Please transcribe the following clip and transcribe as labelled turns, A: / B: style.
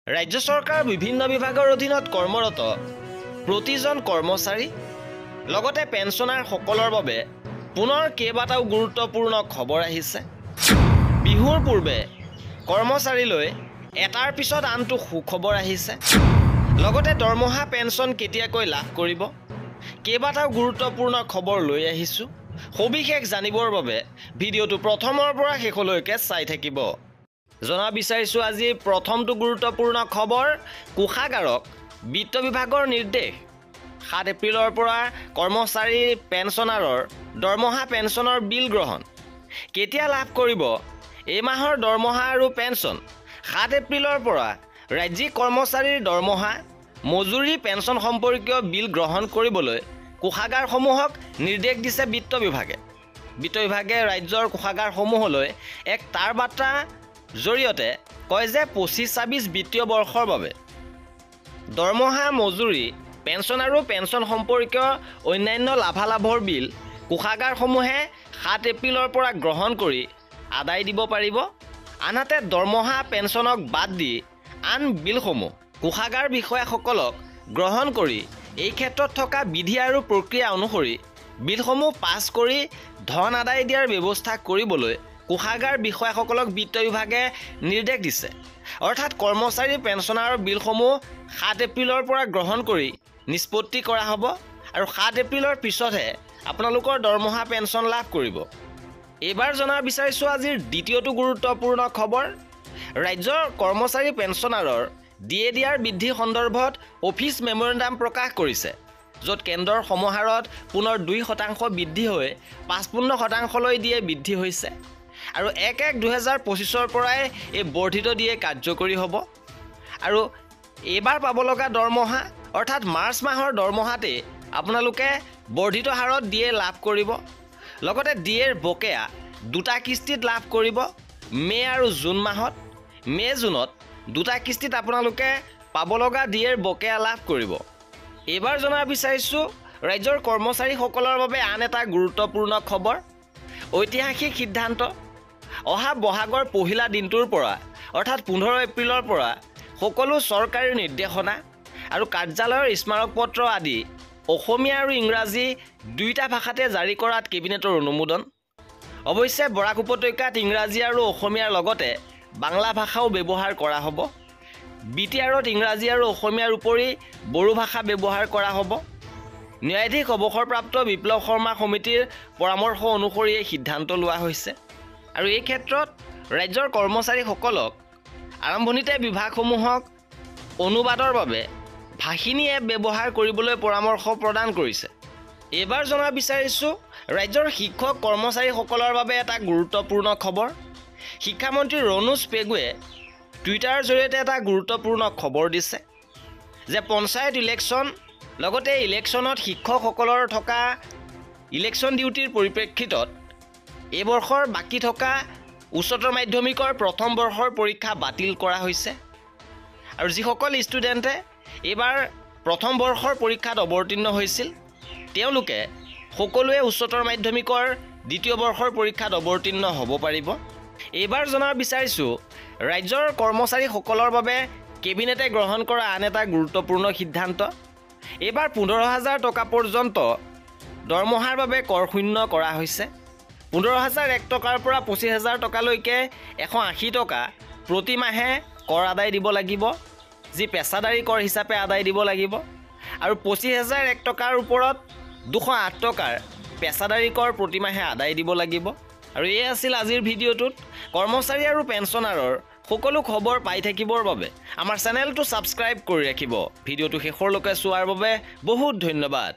A: ৰাজ্য চৰকাৰৰ বিভিন্ন বিভাগৰ অধীনত কৰ্মৰত প্ৰতিজন কৰ্মচাৰী লগতে পেঞ্চনাৰ সকলৰ বাবে পুনৰ কেইবাটাও গুৰুত্বপূৰ্ণ খবৰ আহিছে। বিহুৰ পূৰ্বে কৰ্মচাৰীলৈ এটাৰ পিছত আনটো সুখবৰ আহিছে। লগতে দৰমহা পেঞ্চন কেতিয়াকৈ লাভ কৰিব কেইবাটাও গুৰুত্বপূৰ্ণ খবৰ লৈ আহিছোঁ। সবিশেষ জানিবৰ বাবে ভিডিঅ'টো প্ৰথমৰ পৰা শেষলৈকে চাই থাকিব। জনা বিচাৰিছোঁ আজিৰ প্ৰথমটো গুৰুত্বপূৰ্ণ খবৰ। কোষাগাৰক বিত্ত বিভাগৰ নিৰ্দেশ। 7 এপ্ৰিলৰ পৰা কৰ্মচাৰী পেঞ্চনাৰৰ দৰমহা পেঞ্চনৰ বিল গ্ৰহণ কেতিয়া লাভ কৰিব? এই মাহৰ দৰমহা আৰু পেঞ্চন 7 এপ্ৰিলৰ পৰা ৰাজ্যিক কৰ্মচাৰীৰ দৰমহা মজুৰি পেঞ্চন সম্পৰ্কীয় বিল গ্ৰহণ কৰিবলৈ কোষাগাৰসমূহক নিৰ্দেশ দিছে বিত্ত বিভাগে। বিত্ত বিভাগে ৰাজ্যৰ কোষাগাৰসমূহলৈ এক তাৰ বাৰ্তা জৰিয়তে কয় যে 25-26 বিত্তীয় বৰ্ষৰ বাবে দৰমহা মজুৰি পেঞ্চন আৰু পেঞ্চন সম্পৰ্কীয় অন্যান্য লাভালাভৰ বিল কোষাগাৰসমূহে 7 এপ্ৰিলৰ পৰা গ্ৰহণ কৰি আদায় দিব পাৰিব। আনহাতে দৰমহা পেঞ্চনক বাদ দি আন বিলসমূহ কোষাগাৰ বিষয়াসকলক গ্ৰহণ কৰি এই ক্ষেত্ৰত থকা বিধি আৰু প্ৰক্ৰিয়া অনুসৰি বিলসমূহ পাছ কৰি ধন আদায় দিয়াৰ ব্যৱস্থা কৰিবলৈ কোষাগাৰ বিষয়াসকলক বিত্ত বিভাগে নিৰ্দেশ দিছে। অৰ্থাৎ কৰ্মচাৰী পেঞ্চনাৰৰ বিলসমূহ 7 এপ্ৰিলৰ পৰা গ্ৰহণ কৰি নিষ্পত্তি কৰা হ'ব আৰু 7 এপ্ৰিলৰ পিছতহে আপোনালোকৰ দৰমহা পেঞ্চন লাভ কৰিব। এইবাৰ জনা বিচাৰিছোঁ আজিৰ দ্বিতীয়টো গুৰুত্বপূৰ্ণ খবৰ। ৰাজ্যৰ কৰ্মচাৰী পেঞ্চনাৰৰ DAR বৃদ্ধি সন্দৰ্ভত অফিচ মেমৰেণ্ডাম প্ৰকাশ কৰিছে, য'ত কেন্দ্ৰৰ সমাহাৰত পুনৰ 2% বৃদ্ধি হৈ 55%লৈ DA বৃদ্ধি হৈছে আৰু 1-1-2025 পৰাই এই বৰ্ধিত DA কাৰ্যকৰী হ'ব। আৰু এইবাৰ পাব লগা দৰমহা অৰ্থাৎ মাৰ্চ মাহৰ দৰমহাতে আপোনালোকে বৰ্ধিত হাৰত DA লাভ কৰিব। লগতে DAৰ বকেয়া 2টা কিস্তিত লাভ কৰিব, মে' আৰু জুন মাহত। মে'-জুনত 2টা কিস্তিত আপোনালোকে পাব লগা DAৰ বকেয়া লাভ কৰিব। এইবাৰ জনা বিচাৰিছোঁ ৰাজ্যৰ কৰ্মচাৰীসকলৰ বাবে আন এটা গুৰুত্বপূৰ্ণ খবৰ। ঐতিহাসিক সিদ্ধান্ত। অহা বহাগৰ পহিলা দিনটোৰ পৰা অৰ্থাৎ 15 এপ্ৰিলৰ পৰা সকলো চৰকাৰী নিৰ্দেশনা আৰু কাৰ্যালয়ৰ স্মাৰক পত্ৰ আদি অসমীয়া আৰু ইংৰাজী দুয়োটা ভাষাতে জাৰি কৰাত কেবিনেটৰ অনুমোদন। অৱশ্যে বৰাক উপত্যকাত ইংৰাজী আৰু অসমীয়াৰ লগতে বাংলা ভাষাও ব্যৱহাৰ কৰা হ'ব। BTRত ইংৰাজী আৰু অসমীয়াৰ উপৰি বড়ো ভাষা ব্যৱহাৰ কৰা হ'ব। ন্যায়াধীশ অৱসৰপ্ৰাপ্ত বিপ্লৱ শৰ্মা সমিতিৰ পৰামৰ্শ অনুসৰি এই সিদ্ধান্ত লোৱা হৈছে আৰু এই ক্ষেত্ৰত ৰাজ্যৰ কৰ্মচাৰীসকলক আৰম্ভণিতে বিভাগসমূহক অনুবাদৰ বাবে ভাষিনী এপ ব্যৱহাৰ কৰিবলৈ পৰামৰ্শ প্ৰদান কৰিছে। এইবাৰ জনা বিচাৰিছোঁ ৰাজ্যৰ শিক্ষক কৰ্মচাৰীসকলৰ বাবে এটা গুৰুত্বপূৰ্ণ খবৰ। শিক্ষামন্ত্ৰী ৰণোজ পেগুৱে টুইটাৰৰ জৰিয়তে এটা গুৰুত্বপূৰ্ণ খবৰ দিছে যে পঞ্চায়ত ইলেকশ্যন লগতে ইলেকশ্যনত শিক্ষকসকলৰ থকা ইলেকশ্যন ডিউটিৰ পৰিপ্ৰেক্ষিতত এই বৰ্ষৰ বাকী থকা উচ্চতৰ মাধ্যমিকৰ প্ৰথম বৰ্ষৰ পৰীক্ষা বাতিল কৰা হৈছে আৰু যিসকল ষ্টুডেণ্টে এইবাৰ প্ৰথম বৰ্ষৰ পৰীক্ষাত অৱতীৰ্ণ হৈছিল তেওঁলোকে সকলোৱে উচ্চতৰ মাধ্যমিকৰ দ্বিতীয় বৰ্ষৰ পৰীক্ষাত অৱতীৰ্ণ হ'ব পাৰিব। এইবাৰ জনা বিচাৰিছোঁ ৰাজ্যৰ কৰ্মচাৰীসকলৰ বাবে কেবিনেটে গ্ৰহণ কৰা আন এটা গুৰুত্বপূৰ্ণ সিদ্ধান্ত। এইবাৰ 15,000 টকা পৰ্যন্ত দৰমহাৰ বাবে কৰ শূন্য কৰা হৈছে। 15,001 টকাৰ পৰা 25,000 টকালৈকে 180 টকা প্ৰতি মাহে কৰ আদায় দিব লাগিব, যি পেছাদাৰী কৰ হিচাপে আদায় দিব লাগিব। আৰু 25,001 টকাৰ ওপৰত 208 টকাৰ পেছাদাৰী কৰ প্ৰতিমাহে আদায় দিব লাগিব। আৰু এই আছিল আজিৰ ভিডিঅ'টোত। কৰ্মচাৰী আৰু পেঞ্চনাৰৰ সকলো খবৰ পাই থাকিবৰ বাবে আমাৰ চেনেলটো ছাবস্ক্ৰাইব কৰি ৰাখিব। ভিডিঅ'টো শেষৰলৈকে চোৱাৰ বাবে বহুত ধন্যবাদ।